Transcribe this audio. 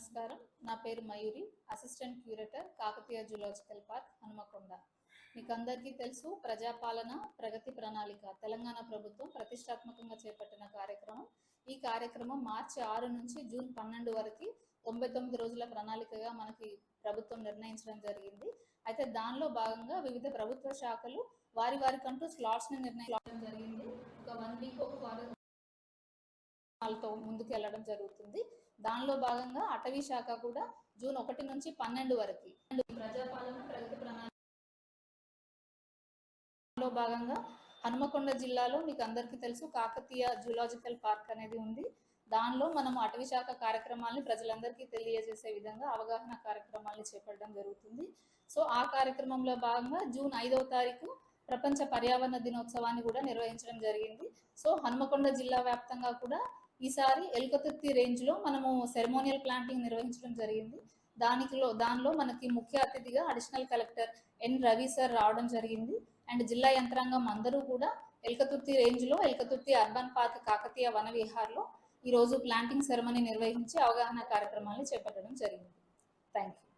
నమస్కారం. నా పేరు Mayuri, assistant curator, Kakatiya zoological park, Hanumakonda. మీకు అందరికీ తెలుసు, ప్రజాపాలన ప్రగతి ప్రణాళిక తెలంగాణ ప్రభుత్వం ప్రతిష్టాత్మకంగా చేపట్టిన కార్యక్రమం. ఈ కార్యక్రమం మార్చి 6 నుంచి జూన్ 12 వరకు 99 రోజుల ప్రణాళికగా మనకి ప్రభుత్వం నిర్ణయించడం జరిగింది. అయితే దానిలో భాగంగా వివిధ ప్రభుత్వ శాఖలు వారికంటూ స్లాట్స్ని నిర్ణయించడం జరిగింది. ఒక 1 వీక్ వాళ్ళతో ముందుకు వెళ్ళడం జరుగుతుంది. దానిలో భాగంగా అటవీ శాఖ కూడా జూన్ 1 నుంచి 12 వరకు ప్రజాపాలన ప్రగతి ప్రణాళికలో భాగంగా హనుమకొండ జిల్లాలో మీకు అందరికీ తెలుసు కాకతీయ జూలాజికల్ పార్క్ అనేది ఉంది. దానిలో మనం అటవీ శాఖ కార్యక్రమాలని ప్రజలందరికీ తెలియజేసే విధంగా అవగాహన కార్యక్రమాలను చేపట్టడం జరుగుతుంది. సో ఆ కార్యక్రమంలో భాగంగా జూన్ 5వ తారీఖు ప్రపంచ పర్యావరణ దినోత్సవాన్ని కూడా నిర్వహించడం జరిగింది. సో హనుమకొండ జిల్లా వ్యాప్తంగా కూడా ఈసారి ఎల్కతుర్తి రేంజ్ లో మనము సెరమోనియల్ ప్లాంటింగ్ నిర్వహించడం జరిగింది. దానిలో మనకి ముఖ్య అతిథిగా additional collector N Ravi sir రావడం జరిగింది. అండ్ జిల్లా యంత్రాంగం అందరూ కూడా ఎల్కతుర్తి రేంజ్ లో ఎల్కతుర్తి అర్బన్ పార్క్ కాకతీయ వన విహార్లో ఈ రోజు ప్లాంటింగ్ సెరమనీ నిర్వహించి అవగాహన కార్యక్రమాన్ని చేపట్టడం జరిగింది. Thank you.